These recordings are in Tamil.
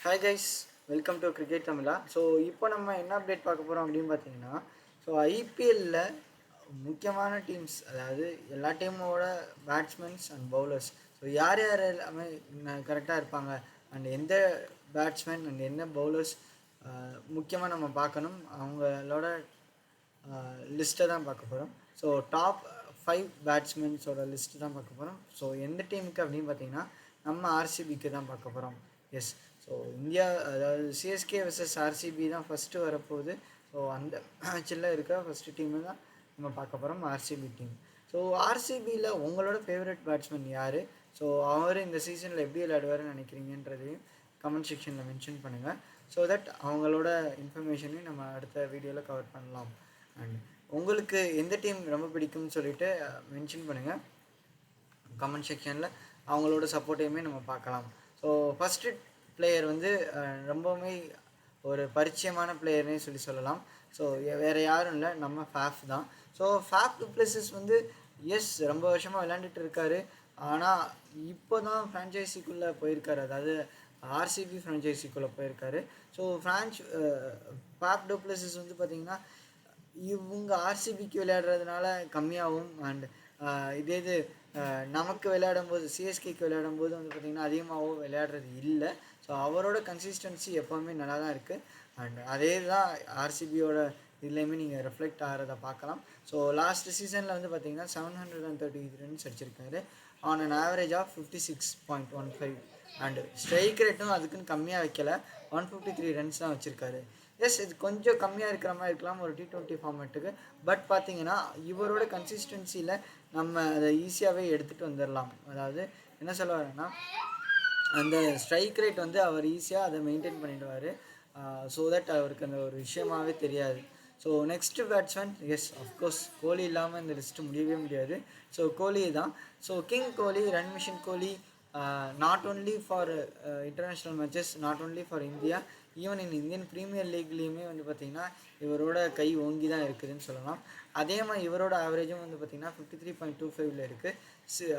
Hi guys, welcome to cricket Tamizha. So இப்போ நம்ம என்ன அப்டேட் பார்க்க போகிறோம் அப்படின்னு பார்த்தீங்கன்னா, ஸோ ஐபிஎல்லில் முக்கியமான டீம்ஸ், அதாவது எல்லா டீமோட பேட்ஸ்மென்ஸ் அண்ட் பவுலர்ஸ், ஸோ யார் யார் எல்லாமே கரெக்டாக இருப்பாங்க அண்ட் எந்த பேட்ஸ்மேன் அண்ட் என்ன பவுலர்ஸ் முக்கியமாக நம்ம பார்க்கணும், அவங்களோட லிஸ்ட்டை தான் பார்க்க போகிறோம். ஸோ டாப் 5 பேட்ஸ்மென்ஸோட லிஸ்ட்டு தான் பார்க்க போகிறோம். ஸோ எந்த டீமுக்கு அப்படின்னு பார்த்தீங்கன்னா நம்ம ஆர்சிபிக்கு தான் பார்க்க போகிறோம். எஸ், ஸோ இந்தியா, அதாவது சிஎஸ்கே வெர்சஸ் ஆர்சிபி தான் ஃபஸ்ட்டு வரப்போகுது. ஸோ அந்த மேட்சில் இருக்க ஃபஸ்ட்டு டீமு தான் நம்ம பார்க்க போகிறோம், ஆர்சிபி டீம். ஸோ ஆர்சிபியில் உங்களோட ஃபேவரட் பேட்ஸ்மேன் யார்? ஸோ அவர் இந்த சீசனில் எப்படி விளையாடுவார்னு நினைக்கிறீங்கன்றதையும் கமெண்ட் செக்ஷனில் மென்ஷன் பண்ணுங்கள். ஸோ தட் அவங்களோட இன்ஃபர்மேஷனையும் நம்ம அடுத்த வீடியோவில் கவர் பண்ணலாம். அண்ட் உங்களுக்கு எந்த டீம் ரொம்ப பிடிக்கும்னு சொல்லிட்டு மென்ஷன் பண்ணுங்கள் கமெண்ட் செக்ஷனில். அவங்களோட சப்போர்ட்டையுமே நம்ம பார்க்கலாம். ஸோ ஃபஸ்ட்டு பிளேயர் வந்து ரொம்பவுமே ஒரு பரிச்சயமான பிளேயர்னே சொல்லலாம். ஸோ வேறு யாரும் இல்லை, நம்ம ஃபேஃப் தான். ஸோ ஃபேஃப் டு பிளஸஸ் வந்து எஸ், ரொம்ப வருஷமாக விளையாண்டுட்டு இருக்காரு. ஆனால் இப்போ தான் ஃப்ரான்ச்சைஸிக்குள்ளே போயிருக்காரு, அதாவது ஆர்சிபி ஃப்ரான்ச்சைஸிக்குள்ளே போயிருக்காரு. ஸோ ஃபேஃப் டு பிளஸஸ் வந்து பார்த்திங்கன்னா இவங்க ஆர்சிபிக்கு விளையாடுறதுனால கம்மியாகவும், அண்ட் இது நமக்கு விளையாடும்போது, சிஎஸ்கேக்கு விளையாடும்போது வந்து பார்த்திங்கன்னா அதிகமாகவும் விளையாடுறது இல்லை. ஸோ அவரோட கன்சிஸ்டன்சி எப்போவுமே நல்லா தான் இருக்குது. அண்ட் அதே தான் ஆர்சிபியோட இதுலேயுமே நீங்கள் ரெஃப்ளெக்ட் ஆகிறத பார்க்கலாம். ஸோ லாஸ்ட் சீசனில் வந்து பார்த்திங்கன்னா 730 ரன்ஸ் அடிச்சிருக்காரு on an average of 56.15. And strike ரேட்டும் அதுக்குன்னு கம்மியாக வைக்கல, 153 ரன்ஸ் தான் வச்சுருக்காரு. எஸ், இது கொஞ்சம் கம்மியாக இருக்கிற மாதிரி இருக்கலாம் ஒரு T20 ஃபார்மேட்டுக்கு. பட் பார்த்தீங்கன்னா இவரோட கன்சிஸ்டன்சியில் நம்ம அதை ஈஸியாகவே எடுத்துகிட்டு வந்துடலாம். அதாவது என்ன சொல்ல வரேன்னா, அந்த ஸ்ட்ரைக் ரேட் வந்து அவர் ஈஸியாக அதை மெயின்டைன் பண்ணிடுவார். ஸோ தட் அவருக்கு அந்த ஒரு விஷயமாகவே தெரியாது. So next batsman, yes of course Kohli இல்லாமல் இந்த லிஸ்ட்டு முடியவே முடியாது. ஸோ கோலி தான். So king Kohli, run machine Kohli, not only for international matches, not only for India, even Indian premier லீக்லேயுமே வந்து பார்த்திங்கன்னா இவரோட கை ஓங்கி தான் இருக்குதுன்னு சொல்லலாம். அதே மாதிரி இவரோட ஆவரேஜும் வந்து பார்த்திங்கன்னா 53.25 இருக்குது.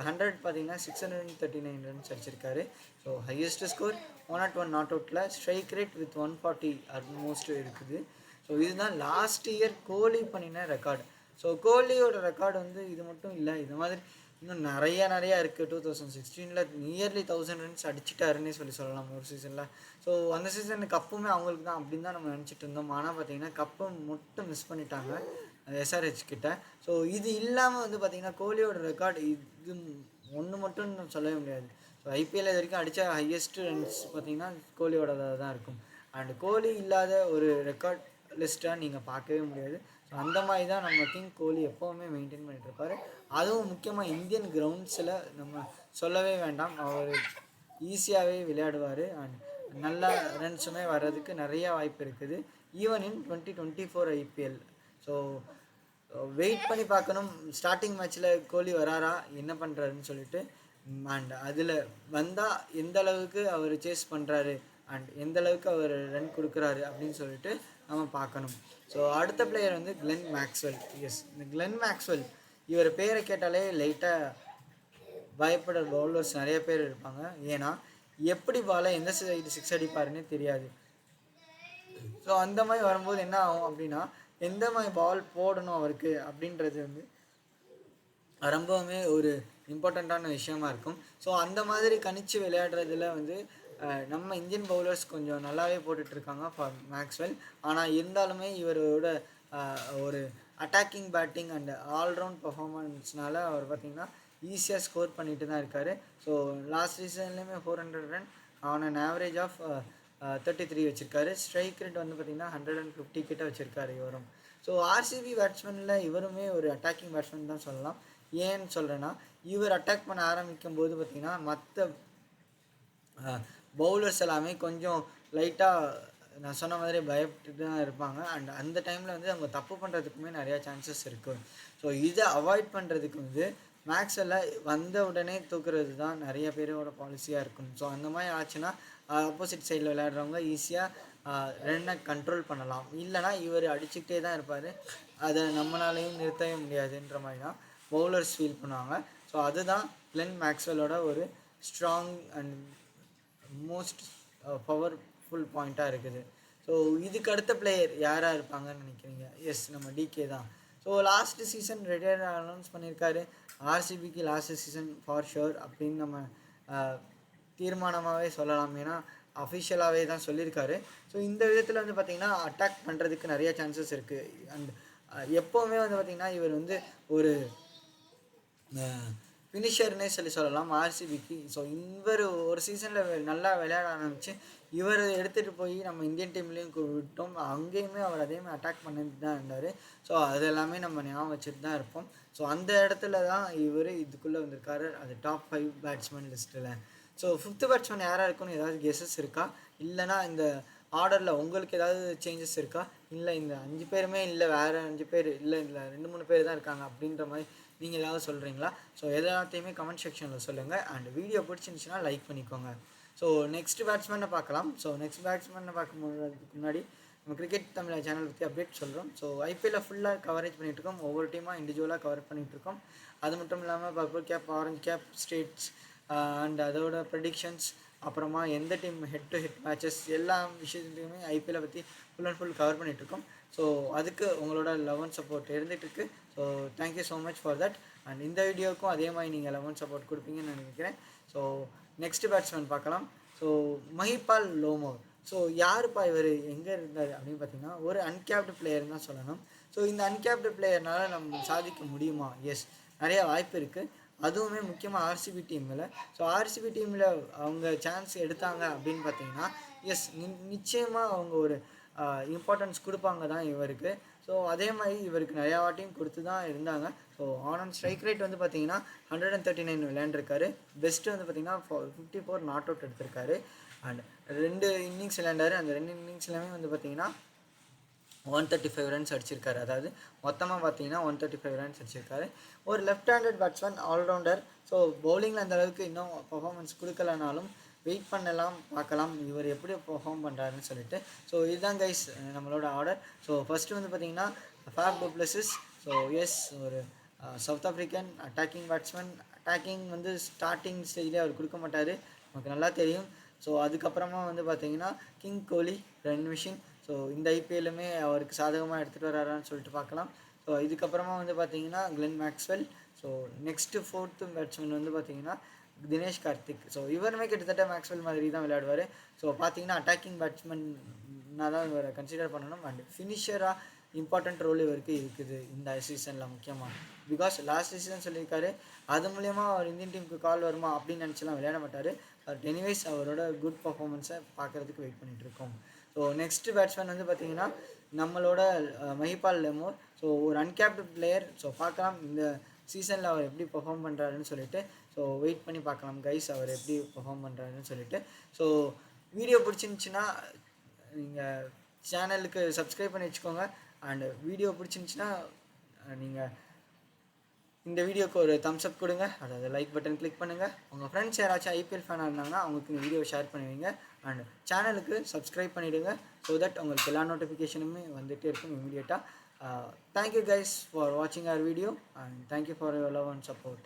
100 பார்த்திங்கன்னா 639 ரன்ஸ் அடிச்சிருக்காரு. ஸோ ஹையஸ்ட் ஸ்கோர் 101 நாட் அவுட்டில், ஸ்ட்ரைக் ரேட் வித் 140 ஆல்மோஸ்ட் இருக்குது. ஸோ இதுதான் லாஸ்ட் இயர் கோலி பண்ணின ரெக்கார்டு. ஸோ கோலியோட ரெக்கார்டு வந்து இது மட்டும் இல்லை, இது மாதிரி இன்னும் நிறையா இருக்குது. 2016 நியர்லி 1000 ரன்ஸ் அடிச்சிட்டாருன்னே சொல்லலாம் ஒரு சீசனில். ஸோ அந்த சீசனுக்கு கப்புமே அவங்களுக்கு தான் அப்படின்னு தான் நம்ம நினச்சிட்டு இருந்தோம். ஆனால் பார்த்திங்கன்னா கப்பை மட்டும் மிஸ் பண்ணிட்டாங்க எஸ்ஆர்ஹெச் கிட்ட. ஸோ இது இல்லாமல் வந்து பார்த்திங்கன்னா கோலியோட ரெக்கார்டு இது ஒன்று மட்டும் சொல்லவே முடியாது. ஸோ ஐபிஎல் இது வரைக்கும் அடித்த ஹையஸ்ட் ரன்ஸ் பார்த்திங்கன்னா கோலியோடதாக தான் இருக்கும். அண்ட் கோலி இல்லாத ஒரு ரெக்கார்ட் லிஸ்ட்டாக நீங்கள் பார்க்கவே முடியாது. ஸோ அந்த மாதிரி தான் நம்ம கிங் கோலி எப்போவுமே மெயின்டைன் பண்ணிகிட்ருப்பார். அதுவும் முக்கியமாக இந்தியன் கிரவுண்ட்ஸில் நம்ம சொல்லவே வேண்டாம், அவர் ஈஸியாகவே விளையாடுவார். அண்ட் நல்ல ரன்ஸுமே வர்றதுக்கு நிறையா வாய்ப்பு இருக்குது, even in 2024 IPL. So wait பண்ணி பார்க்கணும் ஸ்டார்டிங் மேட்ச்சில் கோலி வராரா, என்ன பண்ணுறாருன்னு சொல்லிட்டு. அண்ட் அதில் வந்தால் எந்த அளவுக்கு அவர் சேஸ் பண்ணுறாரு அண்ட் எந்த அளவுக்கு அவர் ரன் கொடுக்குறாரு அப்படின்னு சொல்லிட்டு நம்ம பார்க்கணும். ஸோ அடுத்த பிளேயர் வந்து கிளென் மேக்ஸ்வெல். எஸ், இந்த கிளென் மேக்ஸ்வெல், இவர் பேரை கேட்டாலே லைட்டாக பயப்படுற பவுலர்ஸ் நிறைய பேர் இருப்பாங்க. ஏன்னா எப்படி பாலை எந்த சைடு சிக்ஸ் அடிப்பாருன்னே தெரியாது. ஸோ அந்த மாதிரி வரும்போது என்ன ஆகும் அப்படின்னா, எந்த மாதிரி பால் போடணும் அவருக்கு அப்படின்றது வந்து ரொம்பவுமே ஒரு இம்பார்ட்டண்ட்டான விஷயமா இருக்கும். ஸோ அந்த மாதிரி கணிச்சு விளையாடுறதுல வந்து நம்ம இந்தியன் பவுலர்ஸ் கொஞ்சம் நல்லாவே போட்டுட்ருக்காங்க ஃபார் மேக்ஸ்வெல். ஆனால் இருந்தாலுமே இவரோட ஒரு அட்டாக்கிங் பேட்டிங் அண்ட் ஆல்ரவுண்ட் பர்ஃபார்மன்ஸ்னால அவர் பார்த்திங்கன்னா ஈஸியாக ஸ்கோர் பண்ணிட்டு தான் இருக்கார். ஸோ லாஸ்ட் சீசன்லேயுமே 400 run on an average of 33 வச்சுருக்காரு. ஸ்ட்ரைக் ரேட் வந்து பார்த்திங்கன்னா 150 கிட்ட வச்சுருக்காரு இவரும். ஸோ ஆர்சிபி பேட்ஸ்மேனில் இவருமே ஒரு அட்டாக்கிங் பேட்ஸ்மேன் தான் சொல்லலாம். ஏன்னு சொல்கிறேன்னா, இவர் அட்டாக் பண்ண ஆரம்பிக்கும் போது பார்த்திங்கன்னா மற்ற பவுலர்ஸ் எல்லாமே கொஞ்சம் லைட்டாக நான் சொன்ன மாதிரி பயப்பட்டு தான் இருப்பாங்க. அண்ட் அந்த டைமில் வந்து அவங்க தப்பு பண்ணுறதுக்குமே நிறையா சான்சஸ் இருக்குது. ஸோ இதை அவாய்ட் பண்ணுறதுக்கு வந்து மேக்ஸ்வெல்ல வந்த உடனே தூக்குறது தான் நிறைய பேரோட பாலிசியாக இருக்கும். ஸோ அந்த மாதிரி ஆச்சுன்னா ஆப்போசிட் சைடில் விளையாடுறவங்க ஈஸியாக ரன்னை கண்ட்ரோல் பண்ணலாம். இல்லைனா இவர் அடிச்சுக்கிட்டே தான் இருப்பார், அதை நம்மளாலையும் நிறுத்தவே முடியாதுன்ற மாதிரி தான் பவுலர்ஸ் ஃபீல் பண்ணுவாங்க. ஸோ அதுதான் கிளென் மேக்ஸ்வெல்லோட ஒரு ஸ்ட்ராங் அண்ட் மோஸ்ட் ஃபுல் பாயிண்ட்டாக இருக்குது. ஸோ இதுக்கு அடுத்த பிளேயர் யாராக இருப்பாங்கன்னு நினைக்கிறீங்க? எஸ், நம்ம டிகே தான். So last season retire announce பண்ணியிருக்காரு. ஆர்சிபிக்கு லாஸ்ட் சீசன் ஃபார் ஷுர் அப்படின்னு நம்ம தீர்மானமாகவே சொல்லலாம். ஏன்னா அஃபிஷியலாகவே தான் சொல்லியிருக்காரு. ஸோ இந்த விதத்தில் வந்து பார்த்திங்கன்னா அட்டாக் பண்ணுறதுக்கு நிறைய சான்சஸ் இருக்குது. அண்ட் எப்போவுமே வந்து பார்த்திங்கன்னா இவர் வந்து ஒரு ஃபினிஷர்னே சொல்லலாம் ஆர்சிபிக்கு. ஸோ இவர் ஒரு சீசனில் நல்லா விளையாட ஆரம்பிச்சு இவர் எடுத்துகிட்டு போய் நம்ம இந்தியன் டீம்லேயும் விட்டோம். அங்கேயுமே அவர் அதேமாதிரி அட்டாக் பண்ணிட்டு தான் இருந்தார். ஸோ அது எல்லாமே நம்ம ஞாபகம் வச்சுட்டு தான் இருப்போம். ஸோ அந்த இடத்துல தான் இவர் இதுக்குள்ளே வந்திருக்காரு, அது டாப் 5 பேட்ஸ்மேன் லிஸ்ட்டில். ஸோ 5th பேட்ஸ்மேன் யாராக இருக்குன்னு ஏதாவது கெஸஸ் இருக்கா? இல்லைனா இந்த ஆர்டரில் உங்களுக்கு ஏதாவது சேஞ்சஸ் இருக்கா? இல்லை இந்த 5 பேருமே இல்லை, வேறு 5 பேர் இல்லை, 2-3 பேர் தான் இருக்காங்க அப்படின்ற மாதிரி நீங்கள் ஏதாவது சொல்கிறீங்களா? ஸோ எல்லாத்தையுமே கமெண்ட் செக்ஷனில் சொல்லுங்கள். அண்ட் வீடியோ பிடிச்சிருந்துச்சுன்னா லைக் பண்ணிக்கோங்க. ஸோ நெக்ஸ்ட் பேட்ஸ்மேனை பார்க்கலாம். ஸோ நெக்ஸ்ட் பேட்ஸ்மேனை பார்க்கும்போதுக்கு முன்னாடி நம்ம கிரிக்கெட் தமிழ் சேனல் பற்றி அப்டேட் சொல்கிறோம். ஸோ ஐபிஎல்ல ஃபுல்லாக கவரேஜ் பண்ணிகிட்ருக்கோம். ஒவ்வொரு டீமாக இண்டிவிஜுவலாக கவர் பண்ணிகிட்ருக்கோம். அது மட்டும் இல்லாமல் purple cap, orange cap, stats and அதோட ப்ரெடிக்ஷன்ஸ், அப்புறமா எந்த team head to head matches, எல்லா விஷயத்துலையுமே ஐபிஎல்லை பற்றி ஃபுல் அண்ட் ஃபுல் கவர் பண்ணிகிட்ருக்கோம். ஸோ அதுக்கு உங்களோட லவ் அண்ட் சப்போர்ட் இருந்துகிட்ருக்கு. So thank you so much for that. And இந்த வீடியோவுக்கும் அதே மாதிரி நீங்கள் லவ் அண்ட் சப்போர்ட் கொடுப்பீங்கன்னு நினைக்கிறேன். ஸோ நெக்ஸ்ட் பேட்ஸ்மேன் பார்க்கலாம். ஸோ மஹிபால் லோமோர். ஸோ யாருப்பா இவர், எங்கே இருந்தார் அப்படின்னு பார்த்தீங்கன்னா ஒரு அன்கேப்டு பிளேயர்னு தான் சொல்லணும். ஸோ இந்த அன்கேப்டு பிளேயர்னால் நம்ம சாதிக்க முடியுமா? எஸ், நிறையா வாய்ப்பு இருக்குது. அதுவுமே முக்கியமாக ஆர்சிபி டீமில். ஸோ ஆர்சிபி டீமில் அவங்க சான்ஸ் எடுத்தாங்க அப்படின்னு பார்த்தீங்கன்னா எஸ், நிச்சயமாக அவங்க ஒரு இம்பார்ட்டன்ஸ் கொடுப்பாங்க தான் இவருக்கு. ஸோ அதே மாதிரி இவருக்கு நிறையா வாட்டியும் கொடுத்து தான் இருந்தாங்க. ஸோ ஆன் ஸ்ட்ரைக் ரேட் வந்து பார்த்தீங்கன்னா 139 விளையாண்டுருக்காரு. பெஸ்ட்டு வந்து பார்த்திங்கன்னா 54 நாட் அவுட் எடுத்திருக்காரு. அண்ட் 2 இன்னிங்ஸ் விளையாண்டார். அந்த 2 இன்னிங்ஸ்லையுமே வந்து பார்த்திங்கன்னா 135 ரன்ஸ் அடிச்சிருக்காரு. அதாவது மொத்தமாக பார்த்தீங்கன்னா 135 ரன்ஸ் அடிச்சிருக்காரு. ஒரு left handed batsman, allrounder. So பவுலிங்கில் அந்த அளவுக்கு இன்னும் பர்ஃபார்மன்ஸ் கொடுக்கலனாலும் வெயிட் பண்ணலாம், பார்க்கலாம் இவர் எப்படி பெர்ஃபார்ம் பண்ணுறாருன்னு சொல்லிட்டு. ஸோ இதுதான் கைஸ் நம்மளோட ஆர்டர். ஸோ ஃபஸ்ட்டு வந்து பார்த்திங்கன்னா Faf du Plessis. So yes, ஒரு South African attacking batsman. Attacking வந்து ஸ்டார்டிங் ஸ்டேஜ்லேயே அவர் கொடுக்க மாட்டார், நமக்கு நல்லா தெரியும். ஸோ அதுக்கப்புறமா வந்து பார்த்திங்கன்னா king Kohli, run machine. So இந்த ஐபிஎல்லுமே அவருக்கு சாதகமாக எடுத்துகிட்டு வராரான்னு சொல்லிட்டு பார்க்கலாம். ஸோ இதுக்கப்புறமா வந்து பார்த்திங்கன்னா Glenn Maxwell. So next 4th batsman வந்து பார்த்திங்கன்னா தினேஷ் கார்த்திக். ஸோ இவருமே கிட்டத்தட்ட மேக்ஸ்வெல் மாதிரி தான் விளையாடுவார். ஸோ பார்த்தீங்கன்னா அட்டாக்கிங் பேட்ஸ்மேனாக தான் இவரை கன்சிடர் பண்ணணும். அண்ட் ஃபினிஷராக இம்பார்ட்டண்ட் ரோல் இவருக்கு இருக்குது இந்த சீசனில் முக்கியமாக. பிகாஸ் லாஸ்ட் சீசன் சொல்லியிருக்காரு, அது மூலயமா அவர் இந்தியன் டீமுக்கு கால் வருமா அப்படின்னு நினச்சலாம் விளையாட மாட்டார். பட் எனிவேஸ் அவரோட குட் பர்ஃபார்மன்ஸை பார்க்குறதுக்கு வெயிட் பண்ணிகிட்ருக்கோம். ஸோ நெக்ஸ்ட் பேட்ஸ்மேன் வந்து பார்த்திங்கன்னா நம்மளோட மஹிபால் லெமோர். ஸோ ஒரு அன்கேப்டு பிளேயர். ஸோ பார்க்கலாம் இந்த சீசனில் அவர் எப்படி பெர்ஃபார்ம் பண்ணுறாருன்னு சொல்லிட்டு. ஸோ வெயிட் பண்ணி பார்க்கலாம் கைஸ் அவர் எப்படி பெர்ஃபார்ம் பண்ணுறாருன்னு சொல்லிட்டு. ஸோ வீடியோ பிடிச்சிருந்துச்சின்னா நீங்கள் சேனலுக்கு சப்ஸ்கிரைப் பண்ணி வச்சுக்கோங்க. அண்ட் வீடியோ பிடிச்சிருந்துச்சின்னா நீங்கள் இந்த வீடியோக்கு ஒரு தம்ஸ் அப் கொடுங்க, அதாவது லைக் பட்டன் கிளிக் பண்ணுங்கள். உங்கள் ஃப்ரெண்ட்ஸ் யாராச்சும் ஐபிஎல் ஃபேனாக இருந்தாங்கன்னா அவங்களுக்கு இந்த வீடியோ ஷேர் பண்ணுவீங்க. அண்ட் சேனலுக்கு சப்ஸ்கிரைப் பண்ணிவிடுங்க. ஸோ தட் உங்களுக்கு எல்லா நோட்டிஃபிகேஷனுமே வந்துகிட்டே இருக்கும் இமீடியட்டாக. Thank you guys for watching our video, and thank you for your love and support.